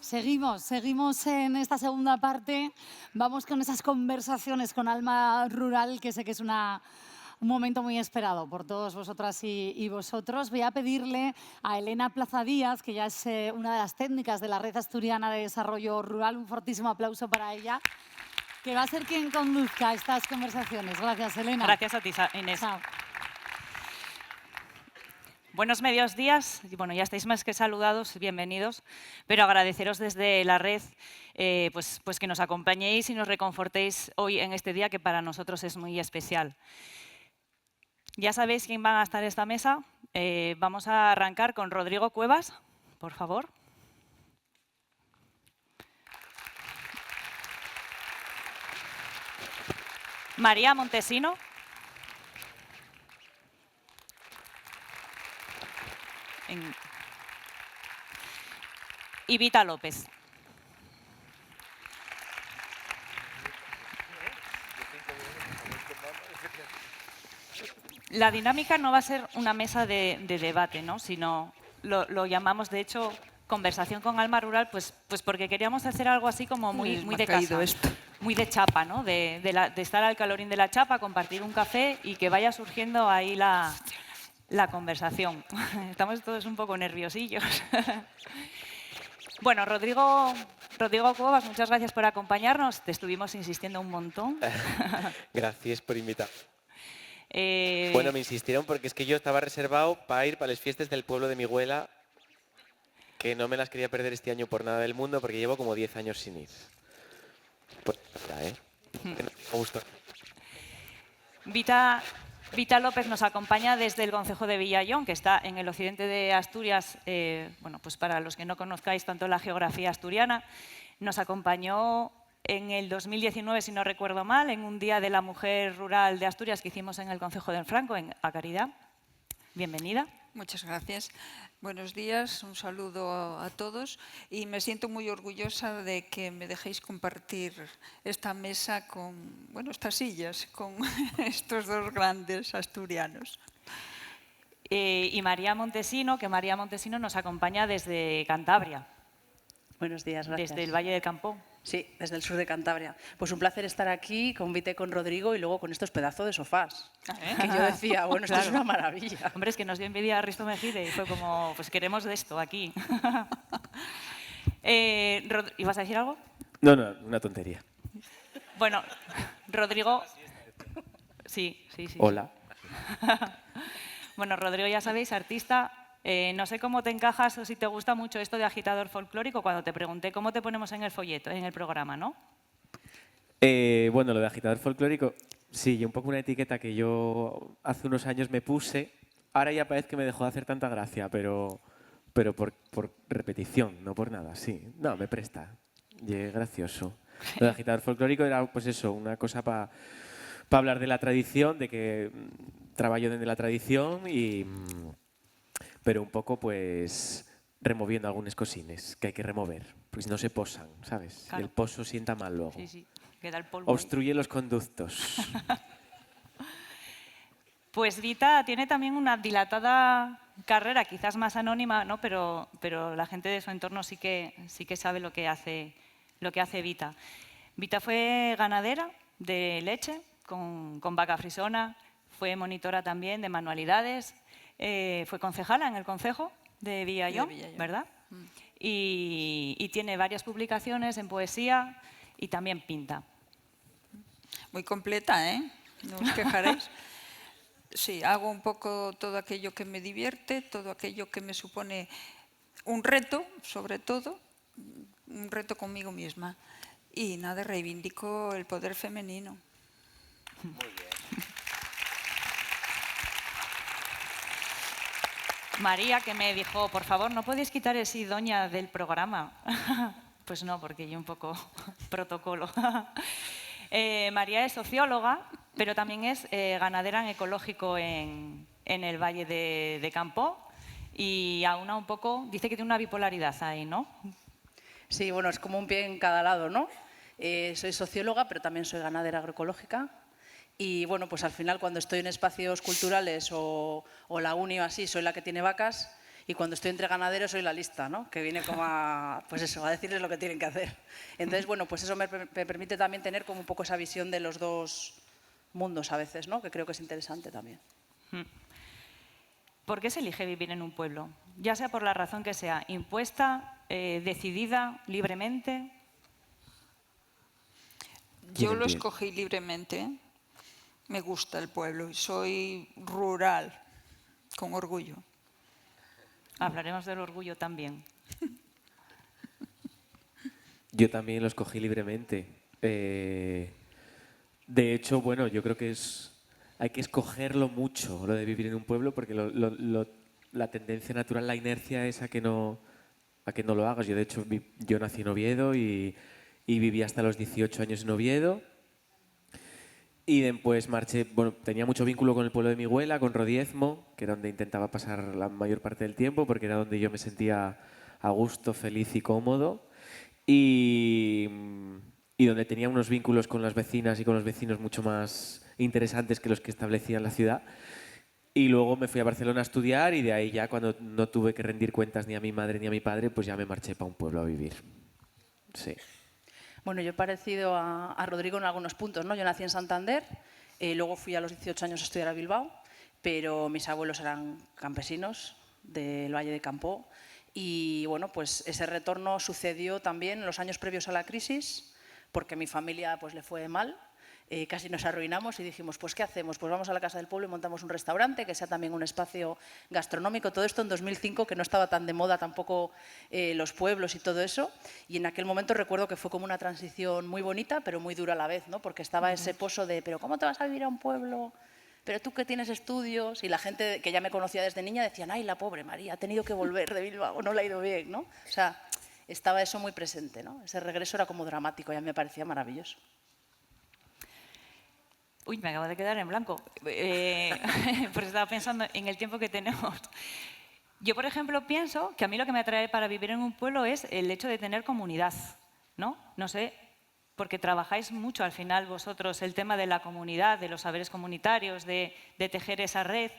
Seguimos en esta segunda parte. Vamos con esas conversaciones con Alma Rural, que sé que es un momento muy esperado por todos vosotras y vosotros. Voy a pedirle a Elena Plaza Díaz, que ya es una de las técnicas de la Red Asturiana de Desarrollo Rural, un fortísimo aplauso para ella, que va a ser quien conduzca estas conversaciones. Gracias, Elena. Gracias a ti, Inés. Chao. Buenos medios días. Bueno, ya estáis más que saludados, bienvenidos, pero agradeceros desde la red pues que nos acompañéis y nos reconfortéis hoy en este día que para nosotros es muy especial. Ya sabéis quién va a estar en esta mesa. Vamos a arrancar con Rodrigo Cuevas, por favor. María Montesino. Y Vita López. La dinámica no va a ser una mesa de debate, ¿no? Sino lo llamamos, de hecho, conversación con Alma Rural, pues porque queríamos hacer algo así como muy de casa, muy de chapa, ¿no? De estar al calorín de la chapa, compartir un café y que vaya surgiendo ahí la conversación. Estamos todos un poco nerviosillos. Bueno, Rodrigo Cuevas, muchas gracias por acompañarnos. Te estuvimos insistiendo un montón. Gracias por invitar. Bueno, me insistieron porque es que yo estaba reservado para ir para las fiestas del pueblo de mi abuela, que no me las quería perder este año por nada del mundo porque llevo como 10 años sin ir. Pues ya, ¿eh? Me gustó. Vita López nos acompaña desde el concejo de Villallón, que está en el occidente de Asturias. Bueno, pues para los que no conozcáis tanto la geografía asturiana, nos acompañó en el 2019, si no recuerdo mal, en un Día de la Mujer Rural de Asturias que hicimos en el concejo de Franco, a Caridad. Bienvenida. Muchas gracias. Buenos días, un saludo a todos y me siento muy orgullosa de que me dejéis compartir esta mesa con, bueno, estas sillas, con estos dos grandes asturianos. Y María Montesino, que María Montesino nos acompaña desde Cantabria. Buenos días, gracias. Desde el Valle del Campo. Sí, desde el sur de Cantabria. Pues un placer estar aquí con Vita y con Rodrigo y luego con estos pedazos de sofás. Que yo decía, bueno, esto es una maravilla. Hombre, es que nos dio envidia a Risto Mejide y fue como, pues queremos de esto aquí. ¿Ibas a decir algo? No, una tontería. Bueno, Rodrigo... Sí. Hola. Bueno, Rodrigo, ya sabéis, artista. No sé cómo te encajas o si te gusta mucho esto de agitador folclórico cuando te pregunté cómo te ponemos en el folleto, en el programa, ¿no? Bueno, lo de agitador folclórico, sí, y un poco una etiqueta que yo hace unos años me puse. Ahora ya parece que me dejó de hacer tanta gracia, pero por repetición, no por nada, sí. No, me presta. Y es gracioso. Lo de agitador folclórico era, pues eso, una cosa para hablar de la tradición, de que trabajo desde la tradición pero un poco, pues, removiendo algunas cosines que hay que remover, pues no se posan, ¿sabes? Claro. Y el poso sienta mal luego. Sí, queda el polvo. Obstruye los conductos. Pues Vita tiene también una dilatada carrera, quizás más anónima, ¿no? Pero la gente de su entorno sí que sabe lo que hace Vita. Vita fue ganadera de leche con vaca frisona, fue monitora también de manualidades. Fue concejala en el concejo de Villallón, ¿verdad? Y tiene varias publicaciones en poesía y también pinta. Muy completa, ¿eh? No os quejaréis. Sí, hago un poco todo aquello que me divierte, todo aquello que me supone un reto, sobre todo, un reto conmigo misma. Y nada, reivindico el poder femenino. Muy bien. María, que me dijo, por favor, ¿no podéis quitar el sí, doña, del programa? Pues no, porque yo un poco protocolo. María es socióloga, pero también es ganadera en ecológico en el Valle de Campo y aúna un poco, dice que tiene una bipolaridad ahí, ¿no? Sí, bueno, es como un pie en cada lado, ¿no? Soy socióloga, pero también soy ganadera agroecológica. Y bueno, pues al final cuando estoy en espacios culturales o la uni o así, soy la que tiene vacas Y cuando estoy entre ganaderos soy la lista, ¿no? Que viene como a, pues eso, a decirles lo que tienen que hacer. Entonces, bueno, pues eso me permite también tener como un poco esa visión de los dos mundos a veces, ¿no? Que creo que es interesante también. ¿Por qué se elige vivir en un pueblo? Ya sea por la razón que sea, impuesta, decidida, libremente. Yo lo escogí libremente. Me gusta el pueblo y soy rural, con orgullo. Hablaremos del orgullo también. Yo también lo escogí libremente. De hecho, bueno, yo creo que hay que escogerlo mucho, lo de vivir en un pueblo, porque la tendencia natural, la inercia es a que no lo hagas. Yo, de hecho, yo nací en Oviedo y viví hasta los 18 años en Oviedo. Y después marché, bueno, tenía mucho vínculo con el pueblo de mi abuela, con Rodiezmo, que era donde intentaba pasar la mayor parte del tiempo, porque era donde yo me sentía a gusto, feliz y cómodo. Y donde tenía unos vínculos con las vecinas y con los vecinos mucho más interesantes que los que establecía en la ciudad. Y luego me fui a Barcelona a estudiar y de ahí ya cuando no tuve que rendir cuentas ni a mi madre ni a mi padre, pues ya me marché para un pueblo a vivir. Sí. Bueno, yo he parecido a Rodrigo en algunos puntos, ¿no? Yo nací en Santander, luego fui a los 18 años a estudiar a Bilbao, pero mis abuelos eran campesinos del Valle de Campoo y bueno, pues ese retorno sucedió también en los años previos a la crisis, porque a mi familia pues le fue mal. Casi nos arruinamos y dijimos, pues ¿qué hacemos? Pues vamos a la Casa del Pueblo y montamos un restaurante que sea también un espacio gastronómico. Todo esto en 2005, que no estaba tan de moda tampoco los pueblos y todo eso. Y en aquel momento recuerdo que fue como una transición muy bonita, pero muy dura a la vez, ¿no? Porque estaba ese pozo de, pero ¿cómo te vas a vivir a un pueblo? Pero tú que tienes estudios. Y la gente que ya me conocía desde niña decían, ay, la pobre María, ha tenido que volver de Bilbao, no le ha ido bien, ¿no? O sea, estaba eso muy presente, ¿no? Ese regreso era como dramático, ya me parecía maravilloso. Uy, me acabo de quedar en blanco, porque estaba pensando en el tiempo que tenemos. Yo, por ejemplo, pienso que a mí lo que me atrae para vivir en un pueblo es el hecho de tener comunidad, ¿no? No sé, porque trabajáis mucho al final vosotros el tema de la comunidad, de los saberes comunitarios, de tejer esa red.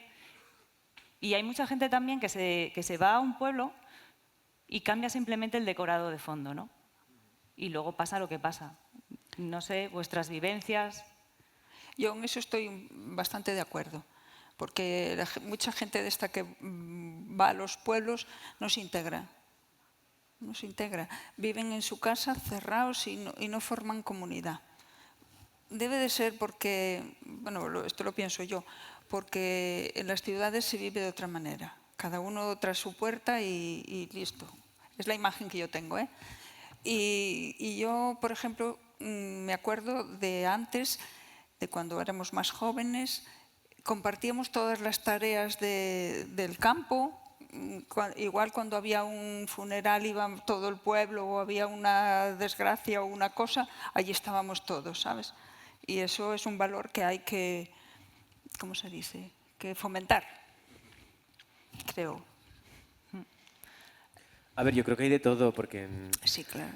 Y hay mucha gente también que se va a un pueblo y cambia simplemente el decorado de fondo, ¿no? Y luego pasa lo que pasa. No sé, vuestras vivencias. Yo en eso estoy bastante de acuerdo, porque mucha gente de esta que va a los pueblos no se integra. No se integra. Viven en su casa cerrados y no forman comunidad. Debe de ser porque, bueno, esto lo pienso yo, porque en las ciudades se vive de otra manera. Cada uno tras su puerta y listo. Es la imagen que yo tengo, ¿eh? Y yo, por ejemplo, me acuerdo de antes, de cuando éramos más jóvenes, compartíamos todas las tareas del campo. Igual cuando había un funeral iba todo el pueblo o había una desgracia o una cosa, allí estábamos todos, ¿sabes? Y eso es un valor que hay que, ¿cómo se dice?, que fomentar, creo. A ver, yo creo que hay de todo, porque Sí, claro.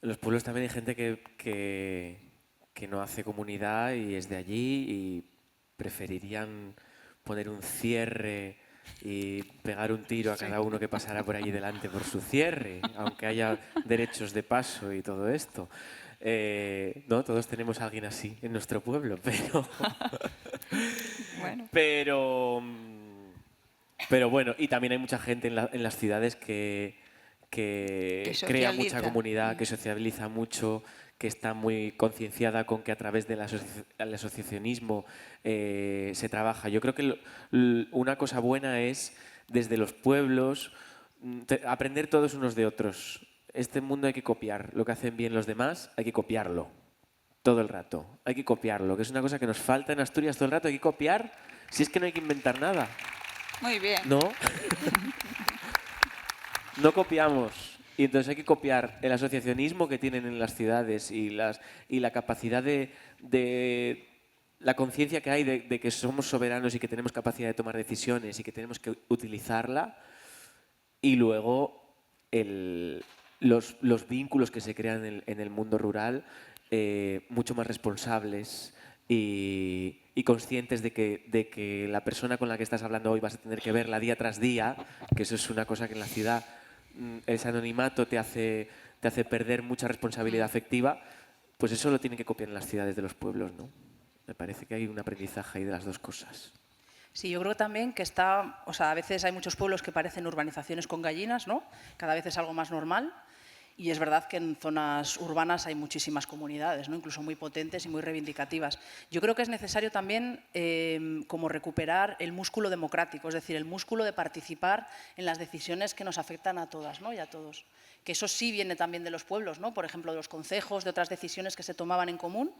en los pueblos también hay gente que no hace comunidad y es de allí y preferirían poner un cierre y pegar un tiro a cada uno que pasara por allí delante por su cierre, aunque haya derechos de paso y todo esto. No, todos tenemos a alguien así en nuestro pueblo, Bueno. pero bueno, y también hay mucha gente en las ciudades que crea mucha socializa. comunidad, que sociabiliza mucho, que está muy concienciada con que a través del asociacionismo se trabaja. Yo creo que una cosa buena es, desde los pueblos, aprender todos unos de otros. Este mundo hay que copiar. Lo que hacen bien los demás, hay que copiarlo. Todo el rato. Hay que copiarlo, que es una cosa que nos falta en Asturias todo el rato. Hay que copiar, si es que no hay que inventar nada. Muy bien. ¿No? No copiamos. Y entonces hay que copiar el asociacionismo que tienen en las ciudades y la capacidad de la conciencia que hay de que somos soberanos y que tenemos capacidad de tomar decisiones y que tenemos que utilizarla. Y luego los vínculos que se crean en el mundo rural, mucho más responsables y y conscientes de que la persona con la que estás hablando hoy vas a tener que verla día tras día, que eso es una cosa que en la ciudad ese anonimato te hace perder mucha responsabilidad afectiva, pues eso lo tienen que copiar en las ciudades de los pueblos, ¿no? Me parece que hay un aprendizaje ahí de las dos cosas. Sí, yo creo también que a veces hay muchos pueblos que parecen urbanizaciones con gallinas, ¿no? Cada vez es algo más normal. Y es verdad que en zonas urbanas hay muchísimas comunidades, ¿no? Incluso muy potentes y muy reivindicativas. Yo creo que es necesario también como recuperar el músculo democrático, es decir, el músculo de participar en las decisiones que nos afectan a todas, ¿no? Y a todos. Que eso sí viene también de los pueblos, ¿no? Por ejemplo, de los concejos, de otras decisiones que se tomaban en común,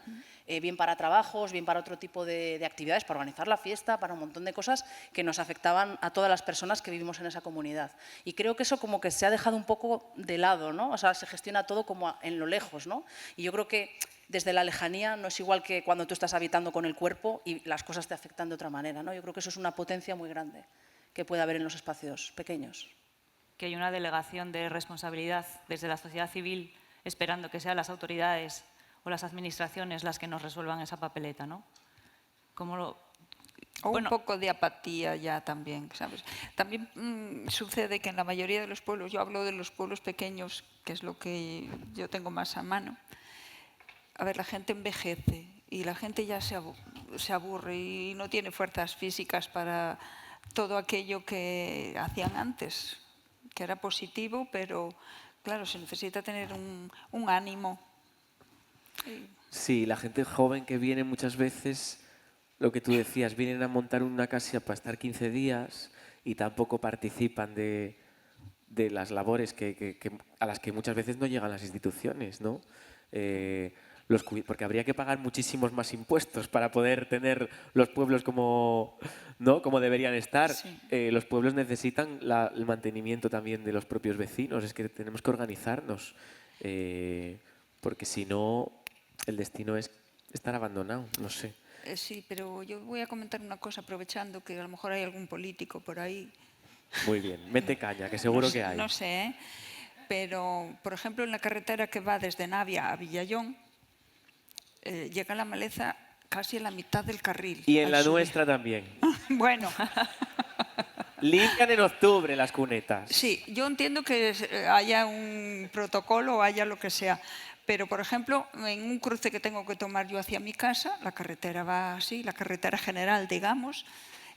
bien para trabajos, bien para otro tipo de actividades, para organizar la fiesta, para un montón de cosas que nos afectaban a todas las personas que vivimos en esa comunidad. Y creo que eso como que se ha dejado un poco de lado, ¿no? O sea, se gestiona todo como en lo lejos, ¿no? Y yo creo que desde la lejanía no es igual que cuando tú estás habitando con el cuerpo y las cosas te afectan de otra manera, ¿no? Yo creo que eso es una potencia muy grande que puede haber en los espacios pequeños. Que hay una delegación de responsabilidad desde la sociedad civil esperando que sean las autoridades o las administraciones las que nos resuelvan esa papeleta, ¿no? Un poco de apatía ya también, ¿sabes? También sucede que en la mayoría de los pueblos, yo hablo de los pueblos pequeños, que es lo que yo tengo más a mano, a ver, la gente envejece y la gente ya se aburre y no tiene fuerzas físicas para todo aquello que hacían antes, que era positivo, pero claro, se necesita tener un ánimo. Sí, la gente joven que viene muchas veces, lo que tú decías, vienen a montar una casa para estar 15 días y tampoco participan de las labores a las que muchas veces no llegan las instituciones, ¿no? Porque habría que pagar muchísimos más impuestos para poder tener los pueblos como, ¿no? Como deberían estar. Sí. Los pueblos necesitan el mantenimiento también de los propios vecinos, es que tenemos que organizarnos, porque si no, el destino es estar abandonado, no sé. Sí, pero yo voy a comentar una cosa, aprovechando que a lo mejor hay algún político por ahí. Muy bien, mete caña, que seguro que hay. No sé, ¿eh? Pero, por ejemplo, en la carretera que va desde Navia a Villallón, llega la maleza casi a la mitad del carril. Y en al la subir. nuestra también. Bueno, Limpian en octubre las cunetas. sí, yo entiendo que haya un protocolo o haya lo que sea, pero, por ejemplo, en un cruce que tengo que tomar yo hacia mi casa, la carretera va así, la carretera general, digamos,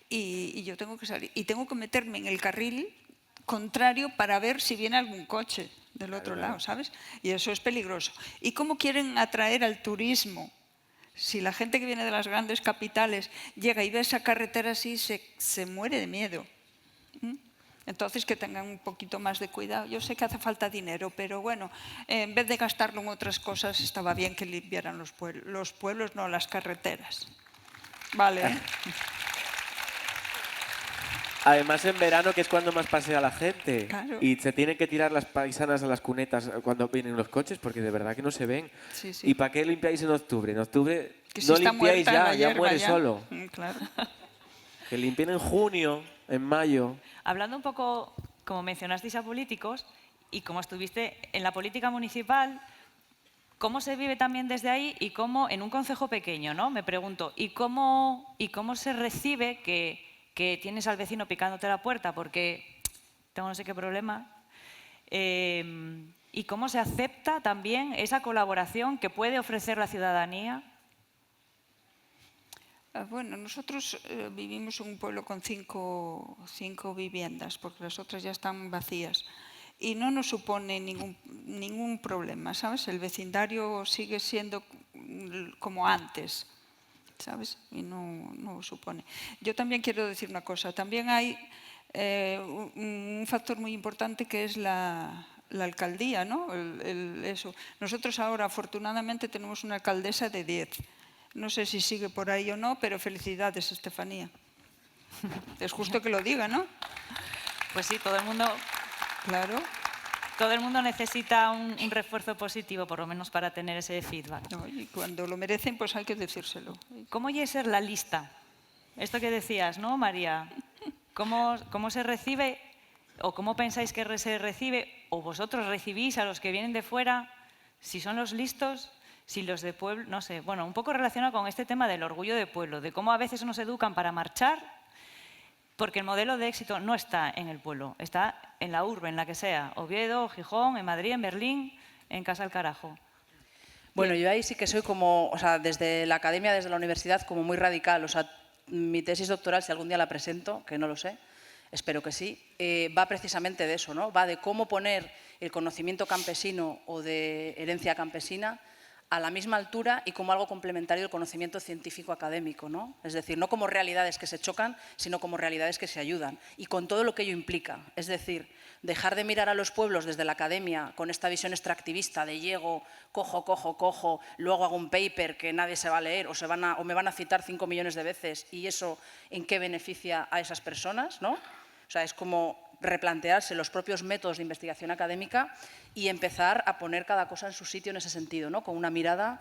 y yo tengo que salir. Y tengo que meterme en el carril contrario para ver si viene algún coche del otro lado, ¿sabes? Y eso es peligroso. ¿Y cómo quieren atraer al turismo? Si la gente que viene de las grandes capitales llega y ve esa carretera así, se muere de miedo. Entonces, que tengan un poquito más de cuidado. Yo sé que hace falta dinero, pero bueno, en vez de gastarlo en otras cosas, estaba bien que limpiaran los pueblos, no las carreteras. Vale, ¿eh? Además, en verano, que es cuando más pasea la gente. Claro. Y se tienen que tirar las paisanas a las cunetas cuando vienen los coches, porque de verdad que no se ven. Sí, sí. ¿Y para qué limpiáis en octubre? En octubre Que si no está limpiáis muerta la ya hierba muere ya. solo. Claro. Que limpien en junio, en mayo. Hablando un poco, como mencionasteis a políticos, y como estuviste en la política municipal, ¿cómo se vive también desde ahí y cómo en un concejo pequeño, ¿no? Me pregunto, ¿y cómo se recibe que tienes al vecino picándote la puerta porque tengo no sé qué problema? ¿Y cómo se acepta también esa colaboración que puede ofrecer la ciudadanía? Bueno, nosotros vivimos en un pueblo con cinco viviendas, porque las otras ya están vacías. Y no nos supone ningún problema, ¿sabes? El vecindario sigue siendo como antes, ¿sabes? Y no supone. Yo también quiero decir una cosa. También hay un factor muy importante que es la alcaldía, ¿no? Eso. Nosotros ahora, afortunadamente, tenemos una alcaldesa de 10. No sé si sigue por ahí o no, pero felicidades, Estefanía. Es justo que lo diga, ¿no? Pues sí, todo el mundo Claro. necesita un refuerzo positivo, por lo menos para tener ese feedback. No, y cuando lo merecen, pues hay que decírselo. ¿Cómo llega a ser la lista? Esto que decías, ¿no, María? ¿Cómo se recibe o cómo pensáis que se recibe o vosotros recibís a los que vienen de fuera? Si son los listos, si los de pueblo, no sé, bueno, un poco relacionado con este tema del orgullo de pueblo, de cómo a veces nos educan para marchar, porque el modelo de éxito no está en el pueblo, está en la urbe, en la que sea, Oviedo, Gijón, en Madrid, en Berlín, en casa al carajo. Bueno, yo ahí sí que soy como, o sea, desde la academia, desde la universidad, como muy radical. O sea, mi tesis doctoral, si algún día la presento, que no lo sé, espero que sí, va precisamente de eso, ¿no? Va de cómo poner el conocimiento campesino o de herencia campesina a la misma altura y como algo complementario del conocimiento científico académico, ¿no? Es decir, no como realidades que se chocan, sino como realidades que se ayudan y con todo lo que ello implica. Es decir, dejar de mirar a los pueblos desde la academia con esta visión extractivista de llego, cojo, luego hago un paper que nadie se va a leer o me van a citar 5 millones de veces y eso en qué beneficia a esas personas, ¿no? O sea, es como replantearse los propios métodos de investigación académica y empezar a poner cada cosa en su sitio en ese sentido, ¿no? Con una mirada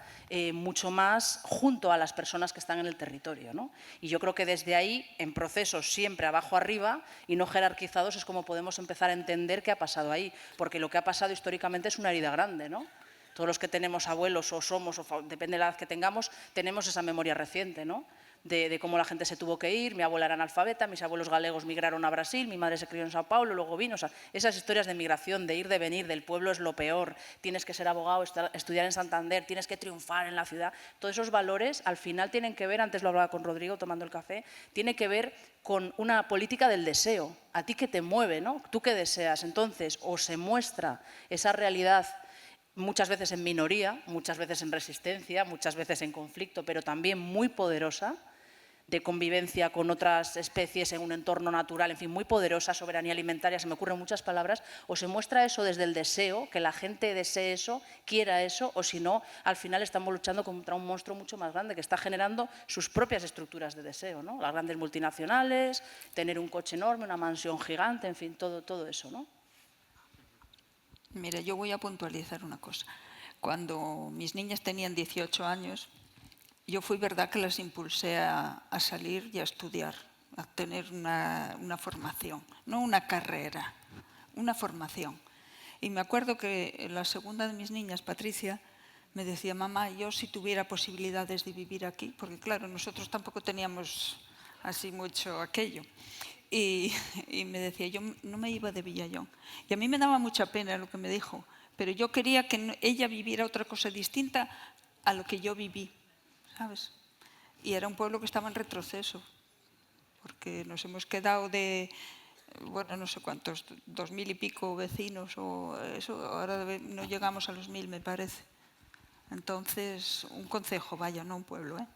mucho más junto a las personas que están en el territorio, ¿no? Y yo creo que desde ahí, en procesos siempre abajo arriba y no jerarquizados, es como podemos empezar a entender qué ha pasado ahí, porque lo que ha pasado históricamente es una herida grande, ¿no? Todos los que tenemos abuelos o somos, o depende de la edad que tengamos, tenemos esa memoria reciente, ¿no? De cómo la gente se tuvo que ir, mi abuela era analfabeta, mis abuelos galegos migraron a Brasil, mi madre se crió en Sao Paulo, luego vino, o sea, esas historias de migración, de ir, de venir, del pueblo es lo peor, tienes que ser abogado, estudiar en Santander, tienes que triunfar en la ciudad, todos esos valores al final tienen que ver, antes lo hablaba con Rodrigo tomando el café, tiene que ver con una política del deseo, a ti que te mueve, ¿no? Tú qué deseas, entonces o se muestra esa realidad muchas veces en minoría, muchas veces en resistencia, muchas veces en conflicto, pero también muy poderosa, de convivencia con otras especies en un entorno natural, en fin, muy poderosa, soberanía alimentaria, se me ocurren muchas palabras, o se muestra eso desde el deseo, que la gente desee eso, quiera eso, o si no, al final estamos luchando contra un monstruo mucho más grande que está generando sus propias estructuras de deseo, ¿no? Las grandes multinacionales, tener un coche enorme, una mansión gigante, en fin, todo eso, ¿no? Mira, yo voy a puntualizar una cosa. Cuando mis niñas tenían 18 años, yo fui verdad que las impulsé a salir y a estudiar, a tener una formación, no una carrera, una formación. Y me acuerdo que la segunda de mis niñas, Patricia, me decía, mamá, yo si tuviera posibilidades de vivir aquí, porque claro, nosotros tampoco teníamos así mucho aquello. Y me decía, yo no me iba de Villallón. Y a mí me daba mucha pena lo que me dijo, pero yo quería que ella viviera otra cosa distinta a lo que yo viví, ¿sabes? Y era un pueblo que estaba en retroceso, porque nos hemos quedado de, bueno, no sé cuántos, 2000 y pico vecinos o eso, ahora no llegamos a los 1000, me parece. Entonces, un concejo, vaya, no un pueblo, ¿eh?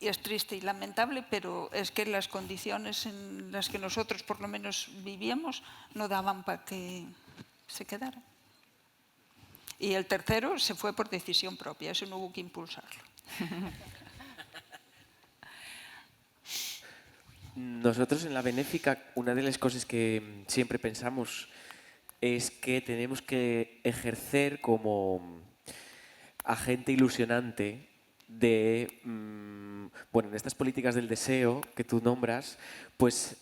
Y es triste y lamentable, pero es que las condiciones en las que nosotros por lo menos vivíamos no daban para que se quedara. Y el tercero se fue por decisión propia, eso no hubo que impulsarlo. Nosotros en la Benéfica, una de las cosas que siempre pensamos es que tenemos que ejercer como agente ilusionante de, bueno, en estas políticas del deseo que tú nombras, pues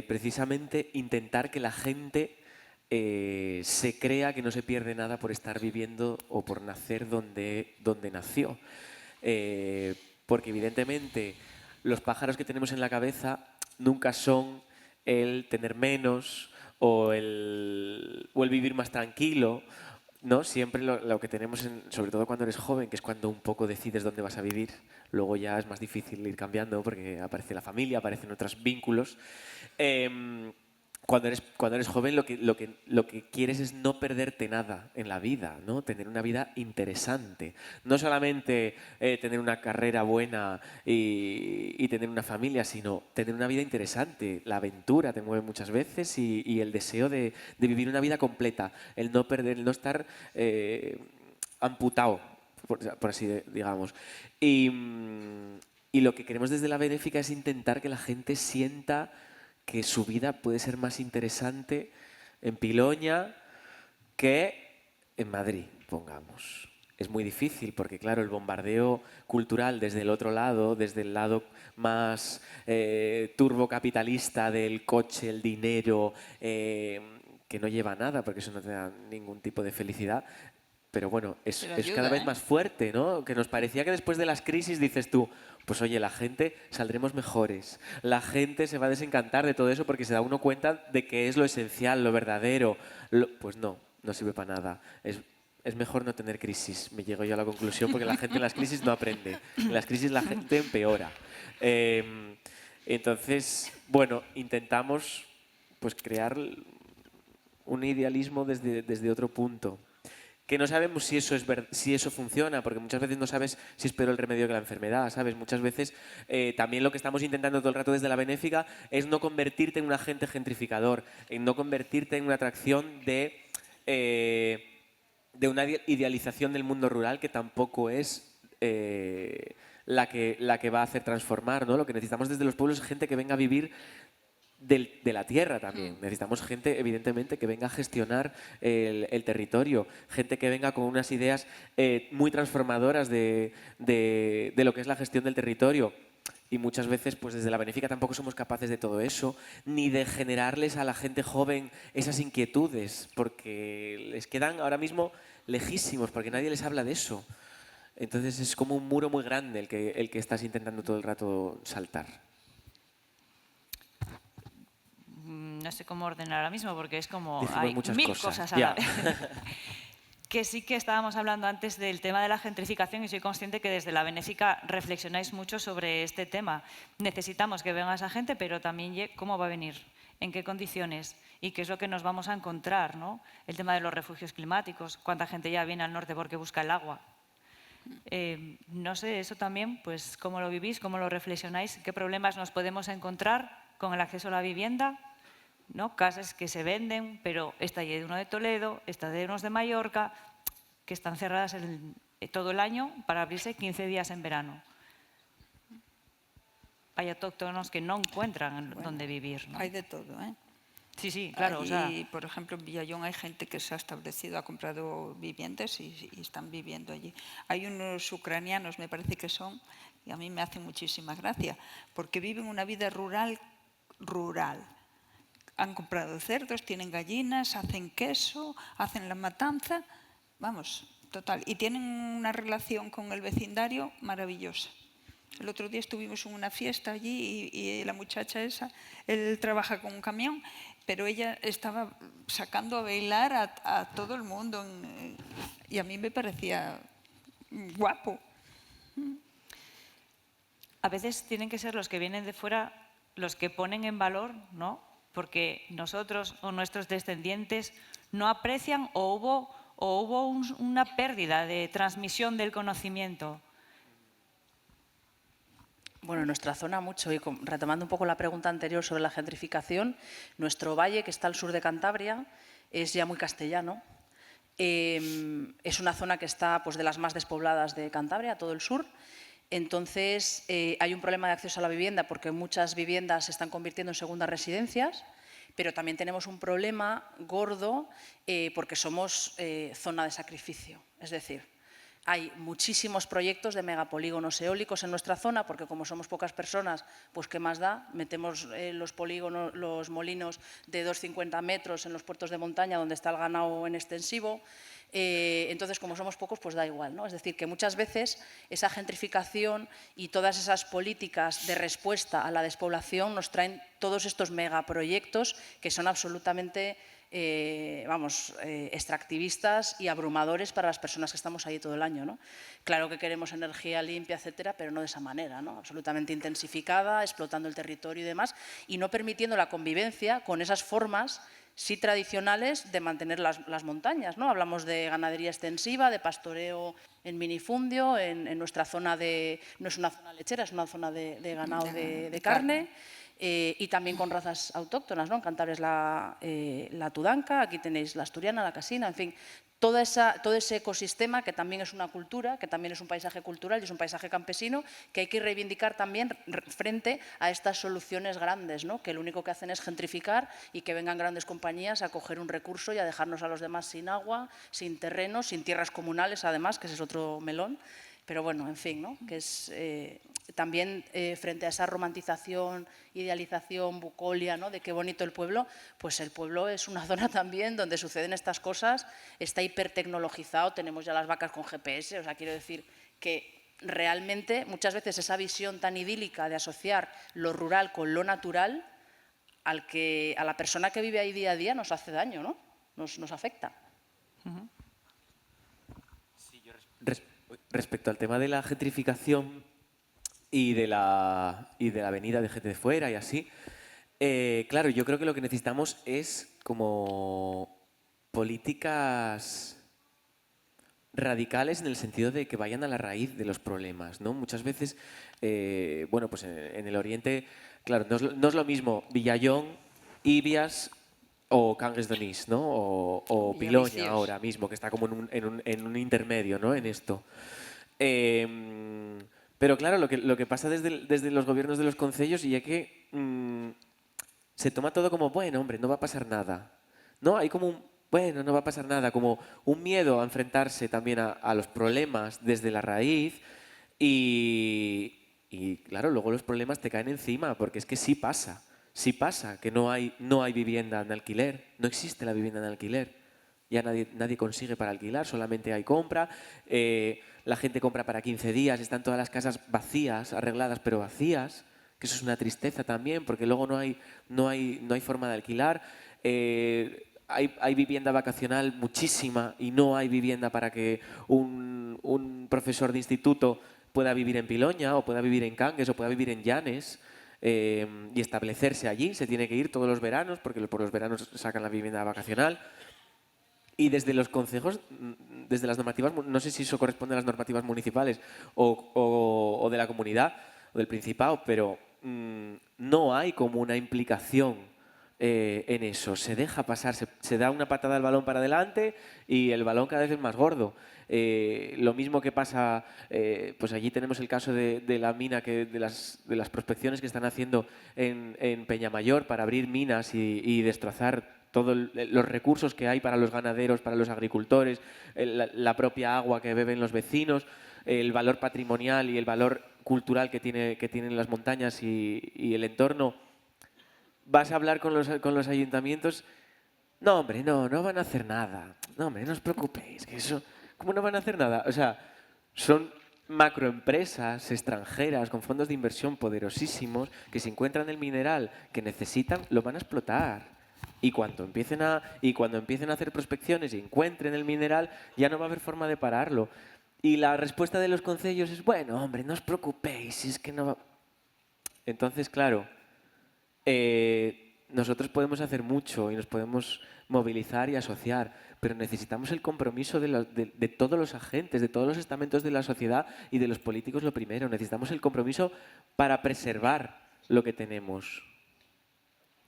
precisamente intentar que la gente se crea que no se pierde nada por estar viviendo o por nacer donde nació. Porque evidentemente los pájaros que tenemos en la cabeza nunca son el tener menos o el vivir más tranquilo, ¿no? Siempre lo que tenemos, sobre todo cuando eres joven, que es cuando un poco decides dónde vas a vivir, luego ya es más difícil ir cambiando porque aparece la familia, aparecen otros vínculos. Cuando eres joven lo que quieres es no perderte nada en la vida, ¿no? Tener una vida interesante. No solamente tener una carrera buena y tener una familia, sino tener una vida interesante. La aventura te mueve muchas veces y el deseo de vivir una vida completa. El no perder, el no estar amputado, por así digamos. Y lo que queremos desde la Benéfica es intentar que la gente sienta que su vida puede ser más interesante en Piloña que en Madrid, pongamos. Es muy difícil porque, claro, el bombardeo cultural desde el otro lado, desde el lado más turbocapitalista del coche, el dinero, que no lleva a nada porque eso no te da ningún tipo de felicidad, pero bueno, es Pero cada ayuda, vez ¿eh? más fuerte, ¿no? Que nos parecía que después de las crisis dices tú, pues oye, la gente saldremos mejores, la gente se va a desencantar de todo eso porque se da uno cuenta de que es lo esencial, lo verdadero. Pues no, no sirve para nada. Es mejor no tener crisis, me llego yo a la conclusión, porque la gente en las crisis no aprende. En las crisis la gente empeora. Entonces, bueno, intentamos pues crear un idealismo desde otro punto. Que no sabemos si eso, si eso funciona, porque muchas veces no sabes si es peor el remedio que la enfermedad, ¿sabes? Muchas veces también lo que estamos intentando todo el rato desde la benéfica es no convertirte en un agente gentrificador, en no convertirte en una atracción de una idealización del mundo rural que tampoco es la que va a hacer transformar, ¿no? Lo que necesitamos desde los pueblos es gente que venga a vivir de la tierra también. Necesitamos gente, evidentemente, que venga a gestionar el territorio, gente que venga con unas ideas muy transformadoras de lo que es la gestión del territorio. Y muchas veces, pues desde la benéfica tampoco somos capaces de todo eso, ni de generarles a la gente joven esas inquietudes, porque les quedan ahora mismo lejísimos, porque nadie les habla de eso. Entonces es como un muro muy grande el que estás intentando todo el rato saltar. No sé cómo ordenar ahora mismo porque es como Decimos hay muchas mil cosas, cosas a ya. la vez. Que sí que estábamos hablando antes del tema de la gentrificación y soy consciente que desde la benéfica reflexionáis mucho sobre este tema. Necesitamos que venga esa gente, pero también cómo va a venir, en qué condiciones y qué es lo que nos vamos a encontrar, ¿no? El tema de los refugios climáticos, cuánta gente ya viene al norte porque busca el agua. No sé, eso también, pues cómo lo vivís, cómo lo reflexionáis, qué problemas nos podemos encontrar con el acceso a la vivienda, ¿no? Casas que se venden, pero está lleno de Toledo, está lleno de Mallorca, que están cerradas todo el año para abrirse 15 días en verano. Hay autóctonos que no encuentran dónde vivir, ¿no? Hay de todo, ¿eh? Sí, sí, claro. Y, por ejemplo, en Villallón hay gente que se ha establecido, ha comprado viviendas y están viviendo allí. Hay unos ucranianos, me parece que son, y a mí me hacen muchísima gracia, porque viven una vida rural. Han comprado cerdos, tienen gallinas, hacen queso, hacen la matanza, vamos, total. Y tienen una relación con el vecindario maravillosa. El otro día estuvimos en una fiesta allí y la muchacha esa, él trabaja con un camión, pero ella estaba sacando a bailar a todo el mundo y a mí me parecía guapo. A veces tienen que ser los que vienen de fuera los que ponen en valor, ¿no? Porque nosotros o nuestros descendientes no aprecian o hubo una pérdida de transmisión del conocimiento. Bueno, en nuestra zona mucho, y retomando un poco la pregunta anterior sobre la gentrificación, nuestro valle, que está al sur de Cantabria, es ya muy castellano. Es una zona que está pues, de las más despobladas de Cantabria, todo el sur. Entonces, hay un problema de acceso a la vivienda porque muchas viviendas se están convirtiendo en segundas residencias, pero también tenemos un problema gordo porque somos zona de sacrificio. Es decir, hay muchísimos proyectos de megapolígonos eólicos en nuestra zona porque como somos pocas personas, pues ¿qué más da? Metemos los polígonos, los molinos de 250 metros en los puertos de montaña donde está el ganado en extensivo. Entonces, como somos pocos, pues da igual, ¿no? Es decir, que muchas veces esa gentrificación y todas esas políticas de respuesta a la despoblación nos traen todos estos megaproyectos que son absolutamente extractivistas y abrumadores para las personas que estamos ahí todo el año, ¿no? Claro que queremos energía limpia, etcétera, pero no de esa manera, ¿no? Absolutamente intensificada, explotando el territorio y demás, y no permitiendo la convivencia con esas formas sí tradicionales de mantener las montañas, ¿no? Hablamos de ganadería extensiva, de pastoreo en minifundio, en nuestra zona no es una zona lechera, es una zona de ganado de carne. Y también con razas autóctonas, ¿no? En Cantabria es la tudanca, aquí tenéis la asturiana, la casina, en fin, todo ese ecosistema que también es una cultura, que también es un paisaje cultural y es un paisaje campesino que hay que reivindicar también frente a estas soluciones grandes, ¿no? Que lo único que hacen es gentrificar y que vengan grandes compañías a coger un recurso y a dejarnos a los demás sin agua, sin terrenos, sin tierras comunales, además, que ese es otro melón. Pero bueno, en fin, ¿no? Que es también frente a esa romantización, idealización, bucolia, ¿no?, de qué bonito el pueblo, pues el pueblo es una zona también donde suceden estas cosas, está hipertecnologizado, tenemos ya las vacas con GPS, o sea, quiero decir que realmente muchas veces esa visión tan idílica de asociar lo rural con lo natural, a la persona que vive ahí día a día nos hace daño, ¿no? Nos afecta. Sí, respecto al tema de la gentrificación y de la venida de gente de fuera y así, claro, yo creo que lo que necesitamos es como políticas radicales en el sentido de que vayan a la raíz de los problemas, ¿no? Muchas veces, bueno, pues en el Oriente, claro, no es lo mismo Villayón, Ibias o Cangues de Onís, ¿no? O Piloña Villaviciosa. ahora mismo, que está como en un intermedio, ¿no? En esto. Pero claro, lo que pasa desde los gobiernos de los concellos y es que se toma todo como, bueno, hombre, no va a pasar nada. ¿No? Hay como bueno, no va a pasar nada, como un miedo a enfrentarse también a los problemas desde la raíz y claro, luego los problemas te caen encima, porque es que sí pasa que no hay vivienda en alquiler, no existe la vivienda en alquiler. Ya nadie consigue para alquilar, solamente hay compra, la gente compra para 15 días, están todas las casas vacías, arregladas pero vacías, que eso es una tristeza también, porque luego no hay forma de alquilar. Hay vivienda vacacional muchísima y no hay vivienda para que un profesor de instituto pueda vivir en Piloña o pueda vivir en Cangues o pueda vivir en Llanes y establecerse allí. Se tiene que ir todos los veranos porque por los veranos sacan la vivienda vacacional. Y desde los concejos, desde las normativas, no sé si eso corresponde a las normativas municipales o de la comunidad o del Principado, pero no hay como una implicación en eso. Se deja pasar, se da una patada al balón para adelante y el balón cada vez es más gordo. Lo mismo que pasa, pues allí tenemos el caso de la mina, de las prospecciones que están haciendo en Peñamayor para abrir minas y destrozar todos los recursos que hay para los ganaderos, para los agricultores, la propia agua que beben los vecinos, el valor patrimonial y el valor cultural que tienen las montañas y el entorno. Vas a hablar con los ayuntamientos. No, hombre, no van a hacer nada. No, hombre, no os preocupéis, que eso, ¿cómo no van a hacer nada? O sea, son macroempresas extranjeras con fondos de inversión poderosísimos que si encuentran el mineral que necesitan, lo van a explotar. Y cuando empiecen a hacer prospecciones y encuentren el mineral, ya no va a haber forma de pararlo. Y la respuesta de los concellos es, bueno, hombre, no os preocupéis, si es que no va... Entonces, claro, nosotros podemos hacer mucho y nos podemos movilizar y asociar, pero necesitamos el compromiso de todos los agentes, de todos los estamentos de la sociedad y de los políticos lo primero. Necesitamos el compromiso para preservar lo que tenemos.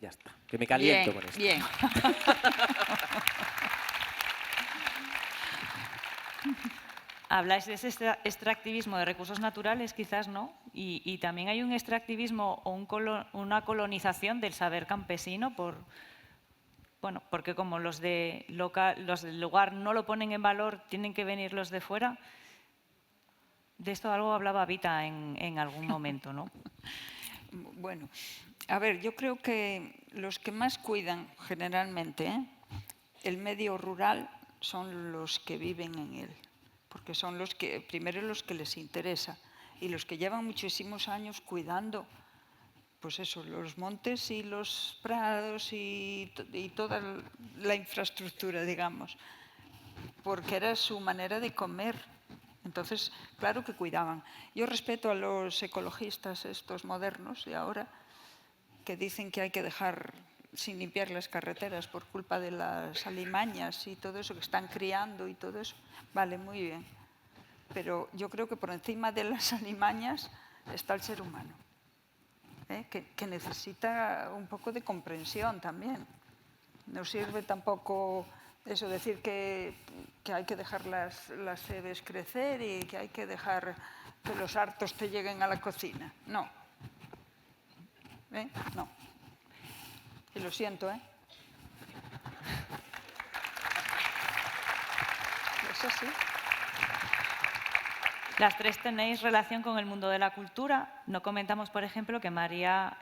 Ya está, que me caliento con esto. Bien. Habláis de ese extractivismo de recursos naturales, quizás, ¿no? Y también hay un extractivismo o una colonización del saber campesino porque como los del lugar no lo ponen en valor, tienen que venir los de fuera. De esto algo hablaba Vita en algún momento, ¿no? Bueno, a ver, yo creo que los que más cuidan generalmente el medio rural son los que viven en él, porque son primero los que les interesa y los que llevan muchísimos años cuidando, pues eso, los montes y los prados y toda la infraestructura, digamos, porque era su manera de comer. Entonces, claro que cuidaban. Yo respeto a los ecologistas estos modernos de ahora que dicen que hay que dejar sin limpiar las carreteras por culpa de las alimañas y todo eso que están criando y todo eso. Vale, muy bien. Pero yo creo que por encima de las alimañas está el ser humano, que necesita un poco de comprensión también. No sirve tampoco eso decir que hay que dejar las sebes crecer y que hay que dejar que los hartos te lleguen a la cocina. No. No. Y lo siento, Es así. Las tres tenéis relación con el mundo de la cultura. No comentamos, por ejemplo, que María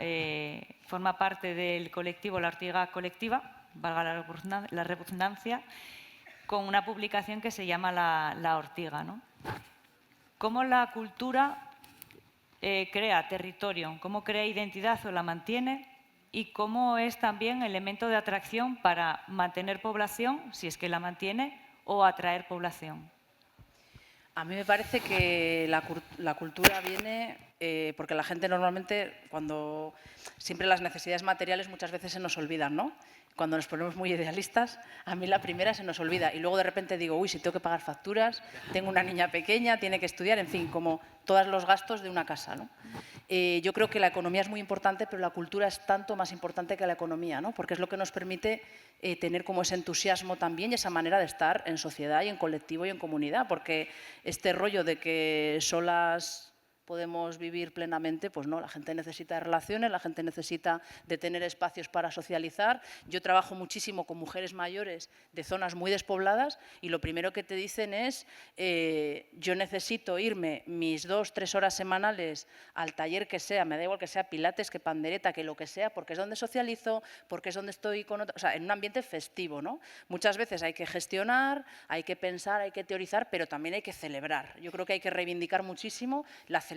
forma parte del colectivo La Ortiga Colectiva, valga la redundancia, con una publicación que se llama La Ortiga, ¿no? ¿Cómo la cultura crea territorio? ¿Cómo crea identidad o la mantiene? Y cómo es también elemento de atracción para mantener población, si es que la mantiene, o atraer población. A mí me parece que la cultura viene porque la gente normalmente, cuando siempre las necesidades materiales muchas veces se nos olvidan, ¿no? Cuando nos ponemos muy idealistas, a mí la primera se nos olvida y luego de repente digo, uy, si tengo que pagar facturas, tengo una niña pequeña, tiene que estudiar, en fin, como todos los gastos de una casa, ¿no? Yo creo que la economía es muy importante, pero la cultura es tanto más importante que la economía, ¿no? Porque es lo que nos permite tener como ese entusiasmo también y esa manera de estar en sociedad y en colectivo y en comunidad, porque este rollo de que solas podemos vivir plenamente, pues no, la gente necesita de relaciones, la gente necesita de tener espacios para socializar. Yo trabajo muchísimo con mujeres mayores de zonas muy despobladas y lo primero que te dicen es yo necesito irme mis 2 o 3 horas semanales al taller que sea, me da igual que sea pilates, que pandereta, que lo que sea, porque es donde socializo, porque es donde estoy con otros, o sea, en un ambiente festivo, ¿no? Muchas veces hay que gestionar, hay que pensar, hay que teorizar, pero también hay que celebrar. Yo creo que hay que reivindicar muchísimo la celebración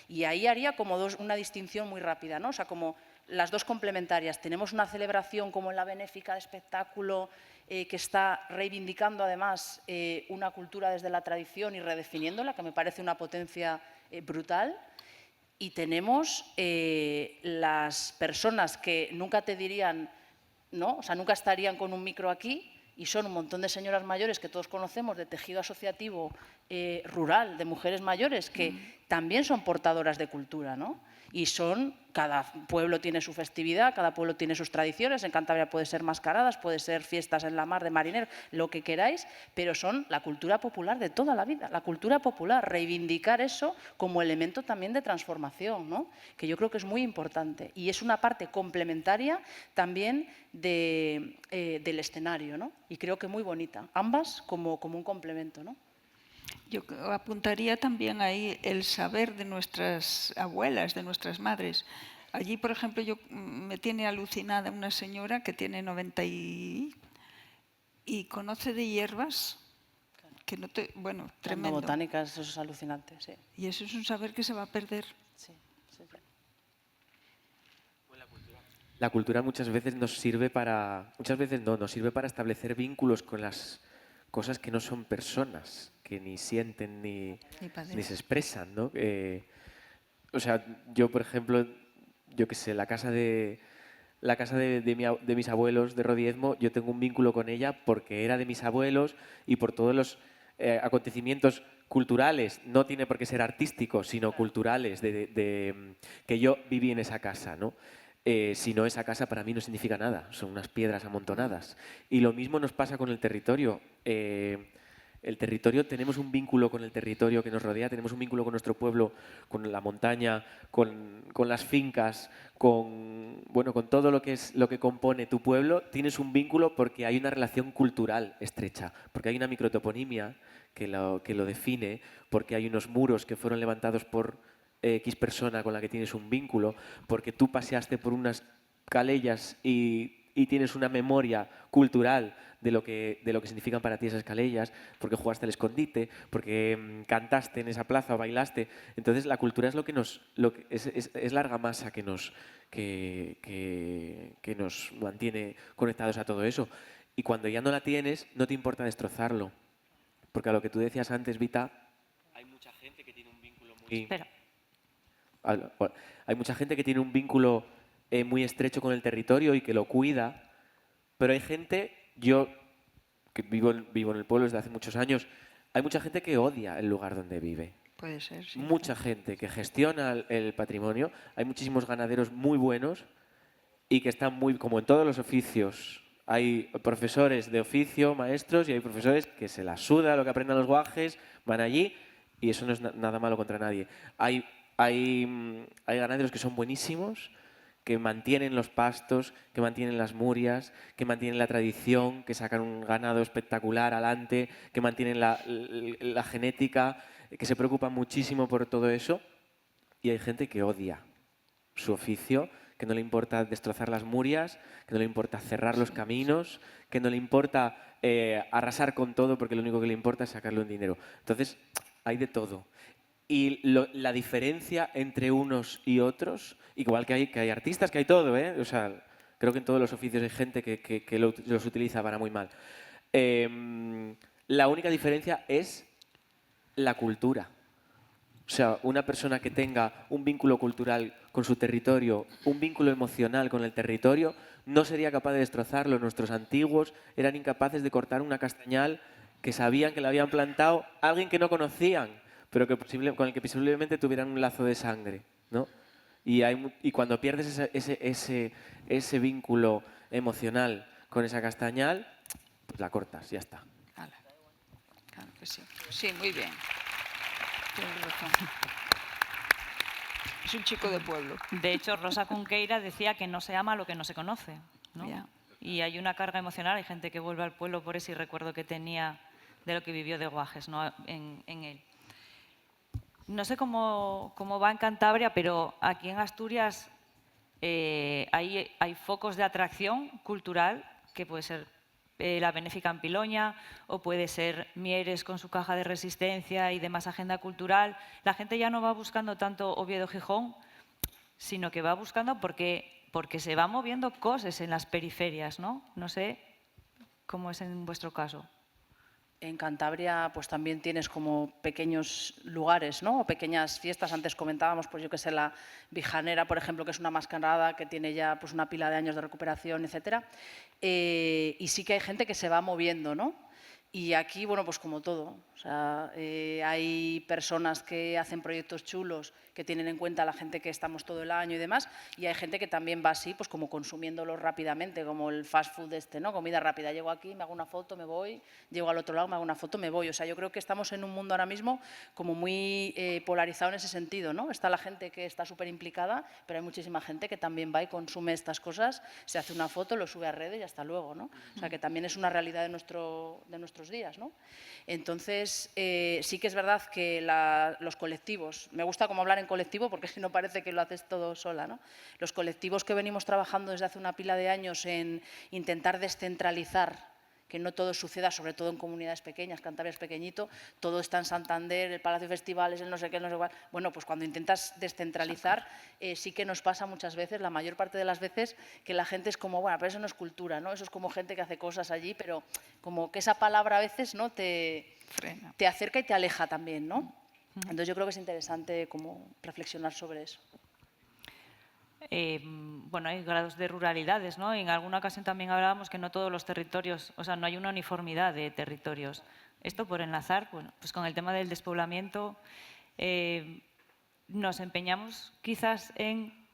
y ahí haría como una distinción muy rápida, ¿no? O sea, como las dos complementarias. Tenemos una celebración como la benéfica de espectáculo que está reivindicando además una cultura desde la tradición y redefiniéndola, que me parece una potencia brutal. Y tenemos las personas que nunca te dirían, ¿no? O sea, nunca estarían con un micro aquí y son un montón de señoras mayores que todos conocemos de tejido asociativo rural, de mujeres mayores, que también son portadoras de cultura, ¿no? Y cada pueblo tiene su festividad, cada pueblo tiene sus tradiciones, en Cantabria puede ser mascaradas, puede ser fiestas en la mar de marineros, lo que queráis, pero son la cultura popular de toda la vida, la cultura popular, reivindicar eso como elemento también de transformación, ¿no? Que yo creo que es muy importante y es una parte complementaria también del escenario, ¿no? Y creo que muy bonita, ambas como un complemento, ¿no? Yo apuntaría también ahí el saber de nuestras abuelas, de nuestras madres. Allí, por ejemplo, me tiene alucinada una señora que tiene 90 y conoce de hierbas que no te... Bueno, tremendo. Botánicas, eso es alucinante, sí. Y eso es un saber que se va a perder. Sí, sí, sí. La cultura muchas veces nos sirve para... Muchas veces no, nos sirve para establecer vínculos con las cosas que no son personas, que ni sienten ni se expresan, ¿no? O sea, yo, por ejemplo, yo qué sé, la casa de mis abuelos de Rodiezmo, yo tengo un vínculo con ella porque era de mis abuelos y por todos los acontecimientos culturales, no tiene por qué ser artísticos, sino culturales, que yo viví en esa casa, ¿no? Si no, esa casa para mí no significa nada, son unas piedras amontonadas. Y lo mismo nos pasa con el territorio. El territorio, tenemos un vínculo con el territorio que nos rodea, tenemos un vínculo con nuestro pueblo, con la montaña, con las fincas, con todo lo que compone tu pueblo. Tienes un vínculo porque hay una relación cultural estrecha, porque hay una microtoponimia que lo define, porque hay unos muros que fueron levantados por X persona con la que tienes un vínculo, porque tú paseaste por unas calellas y tienes una memoria cultural de lo que significan para ti esas calellas, porque jugaste al escondite, porque cantaste en esa plaza o bailaste. Entonces la cultura es es la argamasa que nos mantiene conectados a todo eso. Y cuando ya no la tienes, no te importa destrozarlo. Porque a lo que tú decías antes, Vita, hay mucha gente que tiene un vínculo muy... Espera. Hay mucha gente que tiene un vínculo muy estrecho con el territorio y que lo cuida, pero hay gente, yo que vivo en el pueblo desde hace muchos años, hay mucha gente que odia el lugar donde vive. Puede ser, sí. Mucha gente que gestiona el patrimonio, hay muchísimos ganaderos muy buenos y que están muy, como en todos los oficios, hay profesores de oficio, maestros, y hay profesores que se la suda lo que aprendan los guajes, van allí y eso no es nada malo contra nadie. Hay ganaderos que son buenísimos, que mantienen los pastos, que mantienen las murias, que mantienen la tradición, que sacan un ganado espectacular adelante, que mantienen la genética, que se preocupan muchísimo por todo eso. Y hay gente que odia su oficio, que no le importa destrozar las murias, que no le importa cerrar los caminos, que no le importa arrasar con todo porque lo único que le importa es sacarle un dinero. Entonces, hay de todo. Y la diferencia entre unos y otros, igual que hay artistas, que hay todo, ¿eh? O sea, creo que en todos los oficios hay gente que los utiliza para muy mal. La única diferencia es la cultura. O sea, una persona que tenga un vínculo cultural con su territorio, un vínculo emocional con el territorio, no sería capaz de destrozarlo. Nuestros antiguos eran incapaces de cortar una castañal que sabían que la habían plantado alguien que no conocían, pero con el que posiblemente tuvieran un lazo de sangre, ¿no? Y cuando pierdes ese vínculo emocional con esa castañal, pues la cortas, ya está. Ala. Claro que sí. Sí, muy bien. Tienes razón. Es un chico de pueblo. De hecho, Rosa Cunqueira decía que no se ama lo que no se conoce, ¿no? Ya. Y hay una carga emocional, hay gente que vuelve al pueblo por ese recuerdo que tenía de lo que vivió de Guajes, ¿no? en él. No sé cómo va en Cantabria, pero aquí en Asturias hay focos de atracción cultural, que puede ser la Benéfica en Piloña, o puede ser Mieres con su caja de resistencia y demás agenda cultural. La gente ya no va buscando tanto Oviedo-Gijón, sino que va buscando porque se va moviendo cosas en las periferias, ¿no? No sé cómo es en vuestro caso. En Cantabria pues también tienes como pequeños lugares, ¿no? O pequeñas fiestas. Antes comentábamos, pues yo que sé, la Vijanera, por ejemplo, que es una mascarada que tiene ya pues una pila de años de recuperación, etcétera. Y sí que hay gente que se va moviendo, ¿no? Y aquí, bueno, pues como todo, o sea, hay personas que hacen proyectos chulos que tienen en cuenta a la gente que estamos todo el año y demás, y hay gente que también va así, pues como consumiéndolo rápidamente, como el fast food ¿no? Comida rápida, llego aquí, me hago una foto, me voy, llego al otro lado, me hago una foto, me voy. O sea, yo creo que estamos en un mundo ahora mismo como muy polarizado en ese sentido, ¿no? Está la gente que está súper implicada, pero hay muchísima gente que también va y consume estas cosas, se hace una foto, lo sube a redes y hasta luego, ¿no? O sea, que también es una realidad de nuestros días, ¿no? Entonces, sí que es verdad que los colectivos, me gusta como hablar en colectivo porque si no parece que lo haces todo sola, ¿no? Los colectivos que venimos trabajando desde hace una pila de años en intentar descentralizar, que no todo suceda, sobre todo en comunidades pequeñas, Cantabria es pequeñito, todo está en Santander, el Palacio de Festivales, el no sé qué, no sé cuál. Bueno, pues cuando intentas descentralizar, sí que nos pasa muchas veces, la mayor parte de las veces, que la gente es como, bueno, pero eso no es cultura, ¿no? Eso es como gente que hace cosas allí, pero como que esa palabra a veces, ¿no? te acerca y te aleja también, ¿no? Entonces yo creo que es interesante como reflexionar sobre eso. Bueno, hay grados de ruralidades, ¿no? En alguna ocasión también hablábamos que no todos los territorios, o sea, no hay una uniformidad de territorios. Esto por enlazar, bueno, pues con el tema del despoblamiento, nos empeñamos quizás en,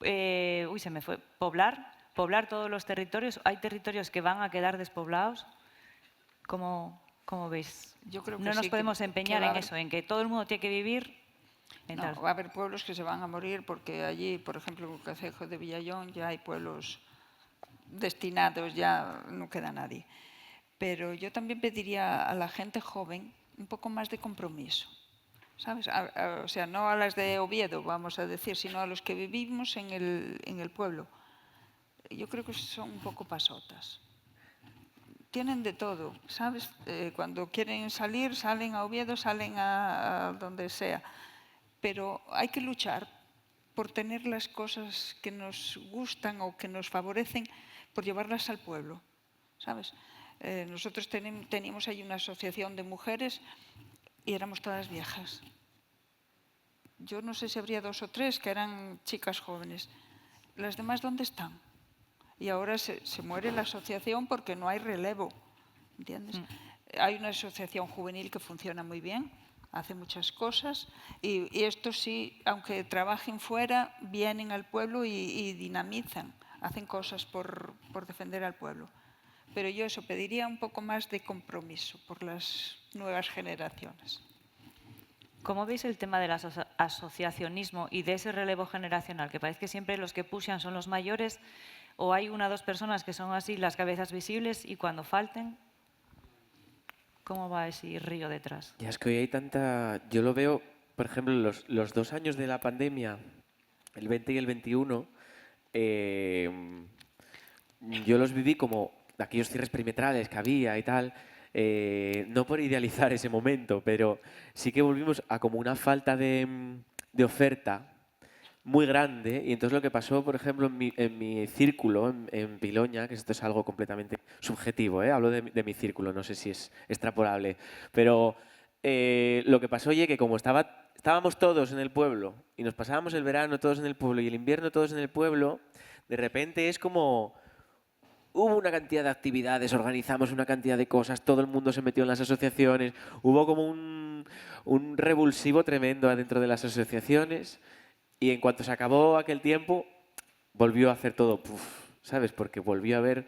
se me fue, poblar todos los territorios. Hay territorios que van a quedar despoblados. ¿Cómo veis? Yo creo que no nos sí, podemos que empeñar va a en haber- eso, en que todo el mundo tiene que vivir. No, va a haber pueblos que se van a morir porque allí, por ejemplo, en el concejo de Villallón ya hay pueblos destinados, ya no queda nadie. Pero yo también pediría a la gente joven un poco más de compromiso, ¿sabes? O sea, no a las de Oviedo, vamos a decir, sino a los que vivimos en el pueblo. Yo creo que son un poco pasotas. Tienen de todo, ¿sabes? Cuando quieren salir, salen a Oviedo, salen a donde sea. Pero hay que luchar por tener las cosas que nos gustan o que nos favorecen, por llevarlas al pueblo, ¿sabes? Nosotros teníamos ahí una asociación de mujeres y éramos todas viejas. Yo no sé si habría 2 o 3 que eran chicas jóvenes. ¿Las demás dónde están? Y ahora se muere la asociación porque no hay relevo, ¿entiendes? Hay una asociación juvenil que funciona muy bien, hace muchas cosas y estos sí, aunque trabajen fuera, vienen al pueblo y dinamizan, hacen cosas por defender al pueblo. Pero yo eso, pediría un poco más de compromiso por las nuevas generaciones. ¿Cómo veis el tema del asociacionismo y de ese relevo generacional? Que parece que siempre los que pushan son los mayores, o hay una o dos personas que son así las cabezas visibles y cuando falten, ¿cómo va ese río detrás? Ya es que hoy hay tanta... Yo lo veo, por ejemplo, los 2 años de la pandemia, el 20 y el 21, yo los viví como aquellos cierres perimetrales que había y tal, no por idealizar ese momento, pero sí que volvimos a como una falta de oferta muy grande. Y entonces lo que pasó, por ejemplo, en mi círculo, en Piloña, que esto es algo completamente subjetivo, hablo de mi círculo, no sé si es extrapolable, pero lo que pasó, oye, que como estábamos todos en el pueblo y nos pasábamos el verano todos en el pueblo y el invierno todos en el pueblo, de repente es como... Hubo una cantidad de actividades, organizamos una cantidad de cosas, todo el mundo se metió en las asociaciones, hubo como un revulsivo tremendo adentro de las asociaciones y en cuanto se acabó aquel tiempo, volvió a hacer todo, puff, ¿sabes? Porque volvió a ver,